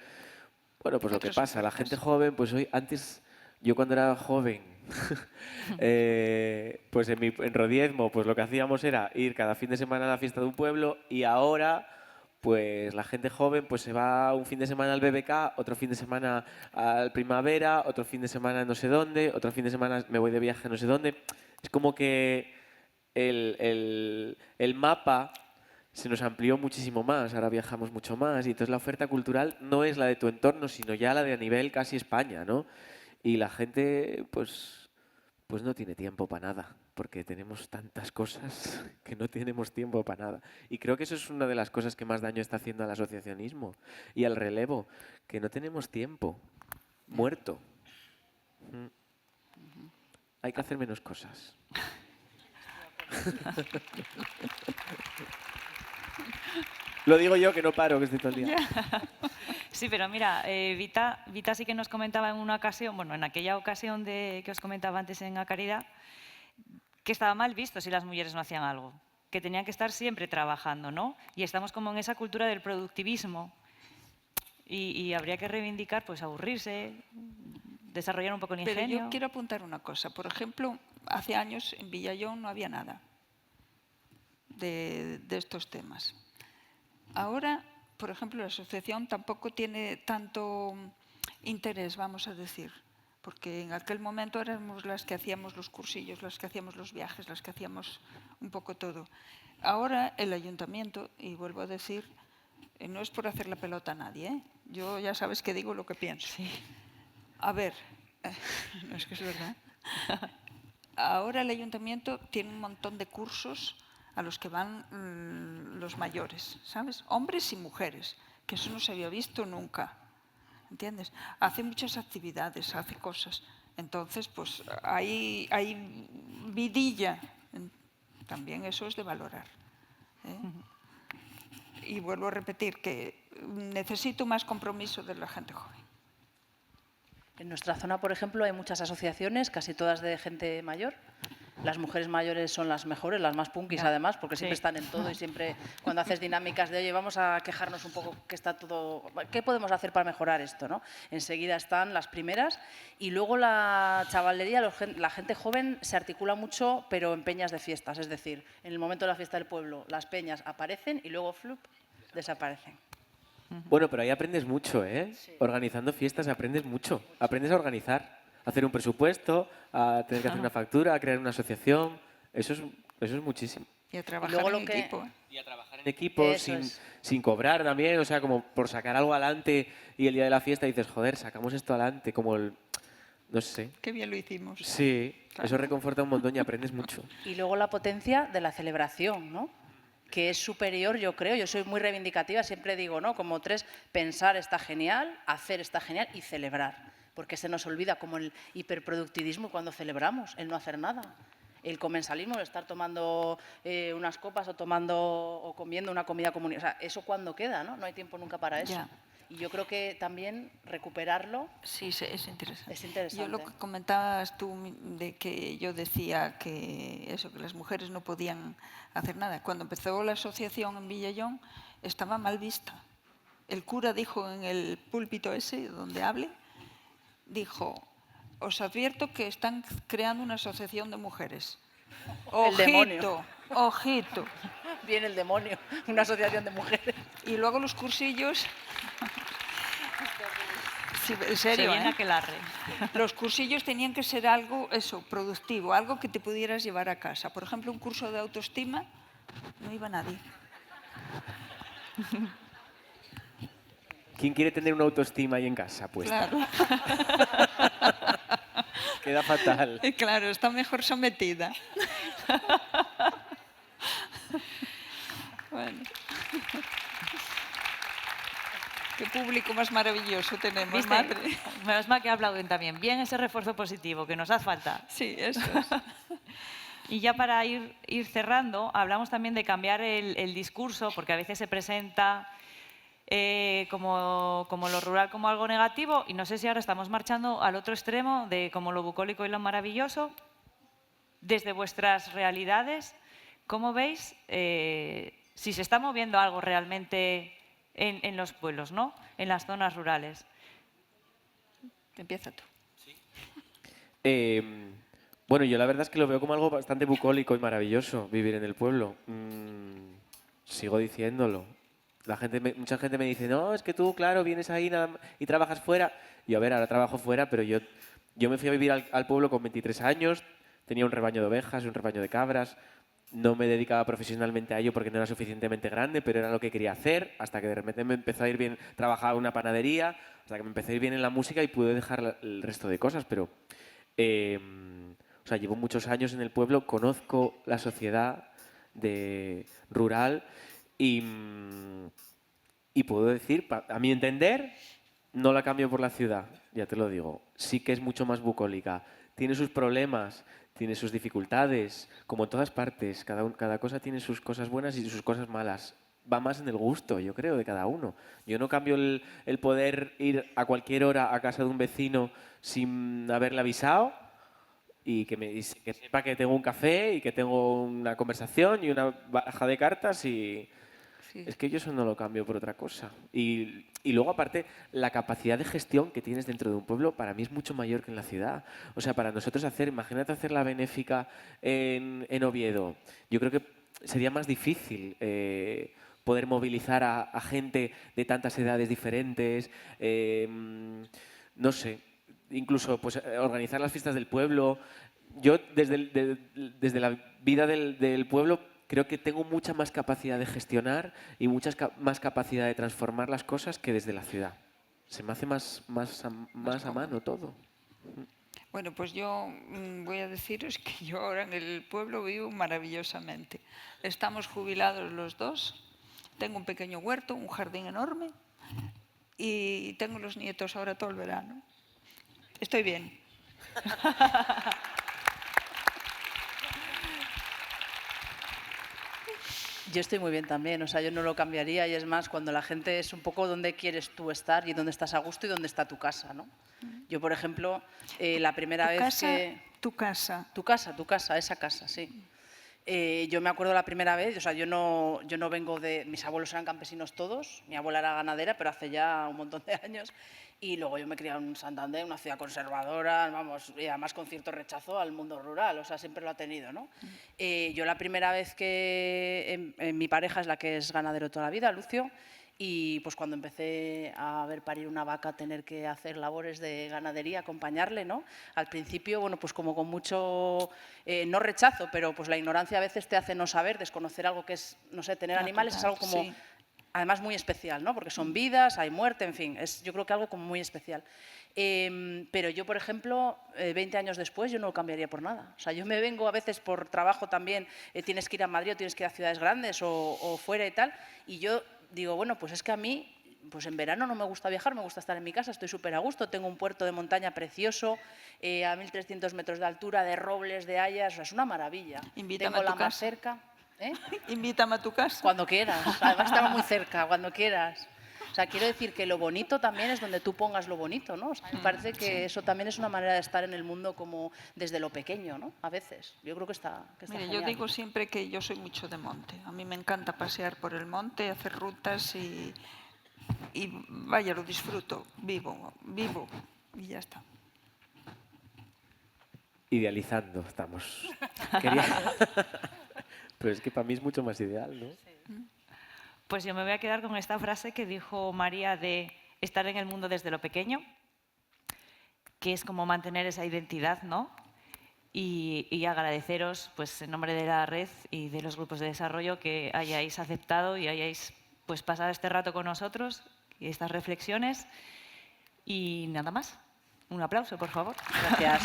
bueno, pues lo que Otras pasa, la ofertas. gente joven, pues hoy, antes, yo cuando era joven, pues en Rodiezmo, pues lo que hacíamos era ir cada fin de semana a la fiesta de un pueblo y ahora... Pues la gente joven pues se va un fin de semana al BBK, otro fin de semana al Primavera, otro fin de semana no sé dónde, otro fin de semana me voy de viaje no sé dónde. Es como que el mapa se nos amplió muchísimo más, ahora viajamos mucho más y entonces la oferta cultural no es la de tu entorno, sino ya la de a nivel casi España, ¿no? Y la gente pues no tiene tiempo para nada, porque tenemos tantas cosas que no tenemos tiempo para nada. Y creo que eso es una de las cosas que más daño está haciendo al asociacionismo y al relevo, que no tenemos tiempo, muerto. Hay que hacer menos cosas. Lo digo yo que no paro, que estoy todo el día. Sí, pero mira, Vita sí que nos comentaba en una ocasión, bueno, en aquella ocasión que os comentaba antes en A Caridad, que estaba mal visto si las mujeres no hacían algo, que tenían que estar siempre trabajando, ¿no? Y estamos como en esa cultura del productivismo y habría que reivindicar, pues aburrirse, desarrollar un poco el Pero ingenio. yo quiero apuntar una cosa. Por ejemplo, hace años en Villallón no había nada de estos temas. Ahora, por ejemplo, la asociación tampoco tiene tanto interés, vamos a decir, porque en aquel momento éramos las que hacíamos los cursillos, las que hacíamos los viajes, las que hacíamos un poco todo. Ahora el ayuntamiento, y vuelvo a decir, no es por hacer la pelota a nadie, ¿eh? Yo ya sabes que digo lo que pienso. Sí. A ver, no es que es verdad. Ahora el ayuntamiento tiene un montón de cursos a los que van los mayores, ¿sabes? Hombres y mujeres, que eso no se había visto nunca, ¿entiendes? Hace muchas actividades, hace cosas. Entonces, pues hay vidilla. También eso es de valorar, ¿eh? Y vuelvo a repetir que necesito más compromiso de la gente joven. En nuestra zona, por ejemplo, hay muchas asociaciones, casi todas de gente mayor. Las mujeres mayores son las mejores, las más punkis además, porque siempre están en todo y siempre cuando haces dinámicas de, oye, vamos a quejarnos un poco que está todo, ¿qué podemos hacer para mejorar esto, ¿no? Enseguida están las primeras y luego la chavalería, la gente joven se articula mucho, pero en peñas de fiestas, es decir, en el momento de la fiesta del pueblo las peñas aparecen y luego, flup, desaparecen. Bueno, pero ahí aprendes mucho, ¿eh? Sí. Organizando fiestas aprendes mucho. Aprendes a organizar, a hacer un presupuesto, a tener que hacer una factura, a crear una asociación. Eso es muchísimo. Y a trabajar luego en lo que- equipo. Y a trabajar en equipo Eso es. sin cobrar también, o sea, como por sacar algo adelante y el día de la fiesta dices, joder, sacamos esto adelante, como el... No sé. Qué bien lo hicimos. Sí, Claro. eso reconforta un montón y aprendes mucho. Y luego la potencia de la celebración, ¿no? Que es superior, yo creo. Yo soy muy reivindicativa, siempre digo, ¿no? Como 3, pensar está genial, hacer está genial y celebrar. Porque se nos olvida como el hiperproductivismo cuando celebramos, el no hacer nada. El comensalismo, el estar tomando unas copas o comiendo una comida comunitaria. O sea, eso cuando queda, ¿no? No hay tiempo nunca para eso. Ya. Y yo creo que también recuperarlo Sí, es interesante. es interesante. Yo lo que comentabas tú de que yo decía que eso, que las mujeres no podían hacer nada. Cuando empezó la asociación en Villallón estaba mal vista. El cura dijo en el púlpito ese donde hable, dijo, os advierto que están creando una asociación de mujeres. El demonio. Ojito, ojito. Viene el demonio, una asociación de mujeres. Y luego los cursillos... Sí, en Se serio, viene ¿eh? aquelarre. Los cursillos tenían que ser algo, eso, productivo, algo que te pudieras llevar a casa. Por ejemplo, un curso de autoestima, no iba nadie. ¿Quién quiere tener una autoestima ahí en casa puesta? Claro, Queda fatal. claro, está mejor sometida. Bueno. Qué público más maravilloso tenemos, ¿Viste? madre. Menos mal que aplauden también. Bien ese refuerzo positivo que nos hace falta. Sí, eso es. Y ya para ir cerrando, hablamos también de cambiar el discurso, porque a veces se presenta como lo rural como algo negativo, y no sé si ahora estamos marchando al otro extremo de como lo bucólico y lo maravilloso. Desde vuestras realidades, ¿cómo veis si se está moviendo algo realmente en los pueblos, ¿no? En las zonas rurales? Empieza tú. Bueno, yo la verdad es que lo veo como algo bastante bucólico y maravilloso, vivir en el pueblo. Sigo diciéndolo. Mucha gente me dice, no, es que tú, claro, vienes ahí y trabajas fuera. Y a ver, ahora trabajo fuera, pero yo me fui a vivir al pueblo con 23 años, tenía un rebaño de ovejas, un rebaño de cabras. No me dedicaba profesionalmente a ello porque no era suficientemente grande, pero era lo que quería hacer, hasta que de repente me empezó a ir bien, trabajaba en una panadería, hasta que me empecé a ir bien en la música y pude dejar el resto de cosas, pero o sea, llevo muchos años en el pueblo, conozco la sociedad rural y puedo decir, a mi entender, no la cambio por la ciudad, ya te lo digo. Sí que es mucho más bucólica. Tiene sus problemas, tiene sus dificultades, como en todas partes. Cada cosa tiene sus cosas buenas y sus cosas malas. Va más en el gusto, yo creo, de cada uno. Yo no cambio el poder ir a cualquier hora a casa de un vecino sin haberle avisado y que sepa que tengo un café y que tengo una conversación y una baraja de cartas y... Sí. Es que yo eso no lo cambio por otra cosa. Y luego, aparte, la capacidad de gestión que tienes dentro de un pueblo para mí es mucho mayor que en la ciudad. O sea, para nosotros imagínate hacer la benéfica en Oviedo. Yo creo que sería más difícil poder movilizar a gente de tantas edades diferentes. No sé, incluso pues, organizar las fiestas del pueblo. Yo, desde la vida del pueblo, creo que tengo mucha más capacidad de gestionar y más capacidad de transformar las cosas que desde la ciudad. Se me hace más a mano todo. Bueno, pues yo voy a deciros que yo ahora en el pueblo vivo maravillosamente. Estamos jubilados los dos, tengo un pequeño huerto, un jardín enorme y tengo los nietos ahora todo el verano. Estoy bien. Yo estoy muy bien también, o sea, yo no lo cambiaría y es más, cuando la gente es un poco dónde quieres tú estar y dónde estás a gusto y dónde está tu casa, ¿no? Yo, por ejemplo, la primera vez que... Tu casa. Tu casa, esa casa, sí. Yo me acuerdo la primera vez, o sea, yo no vengo de... Mis abuelos eran campesinos todos, mi abuela era ganadera, pero hace ya un montón de años. Y luego yo me crié en Santander, una ciudad conservadora, vamos, y además con cierto rechazo al mundo rural, o sea, siempre lo ha tenido, ¿no? Yo la primera vez que... mi pareja es la que es ganadero toda la vida, Lucio, y pues cuando empecé a ver parir una vaca, tener que hacer labores de ganadería, acompañarle, ¿no? Al principio, bueno, pues como con mucho, no rechazo, pero pues la ignorancia a veces te hace no saber, desconocer algo que es, no sé, tener animales es algo como, sí. además muy especial, ¿no? Porque son vidas, hay muerte, en fin, es yo creo que algo como muy especial. Pero yo, por ejemplo, 20 años después, yo no lo cambiaría por nada. O sea, yo me vengo a veces por trabajo también, tienes que ir a Madrid o tienes que ir a ciudades grandes o fuera y tal, y yo digo, bueno, pues es que a mí, pues en verano no me gusta viajar, me gusta estar en mi casa, estoy súper a gusto, tengo un puerto de montaña precioso, a 1300 metros de altura, de robles, de hayas, o sea, es una maravilla. Invítame tengo a tu la más casa. cerca. ¿Eh? Invítame a tu casa. Cuando quieras, además estamos muy cerca, cuando quieras. O sea, quiero decir que lo bonito también es donde tú pongas lo bonito, ¿no? O sea, me parece que eso también es una manera de estar en el mundo como desde lo pequeño, ¿no? A veces. Yo creo que está Mire, genial. yo digo siempre que yo soy mucho de monte. A mí me encanta pasear por el monte, hacer rutas y vaya, lo disfruto, vivo y ya está. idealizando estamos. Quería- Pero es que para mí es mucho más ideal, ¿no? Pues yo me voy a quedar con esta frase que dijo María de estar en el mundo desde lo pequeño, que es como mantener esa identidad, ¿no? Y agradeceros, pues, en nombre de la red y de los grupos de desarrollo, que hayáis aceptado y hayáis, pues, pasado este rato con nosotros y estas reflexiones. Y nada más. Un aplauso, por favor. Gracias.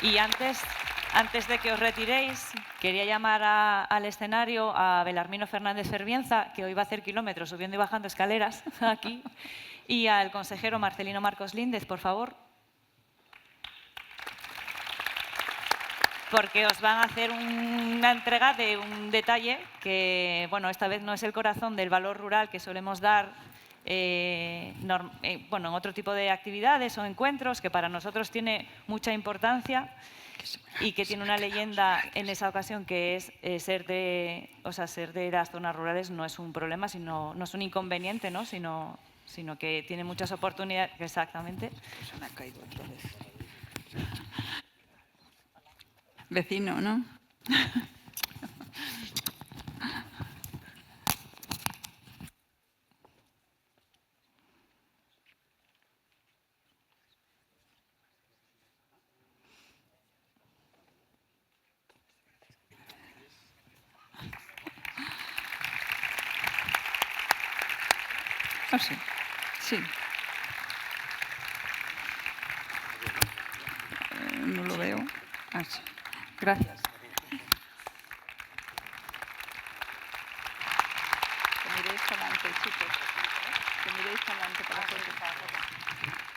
Y antes de que os retiréis, quería llamar al escenario a Belarmino Fernández Ferbienza, que hoy va a hacer kilómetros subiendo y bajando escaleras aquí, y al consejero Marcelino Marcos Líndez, por favor. Porque os van a hacer una entrega de un detalle que, bueno, esta vez no es el corazón del valor rural que solemos dar bueno, en otro tipo de actividades o encuentros, que para nosotros tiene mucha importancia y que tiene una leyenda en esa ocasión, que es ser de las zonas rurales no es un problema, no es un inconveniente, ¿no? sino que tiene muchas oportunidades. Exactamente. Se me ha caído otra vez. Vecino, ¿no? Ah, sí. Sí. No lo veo. Ah, sí. Gracias. Que miréis para adelante, chicos. Que miréis para adelante para hacer.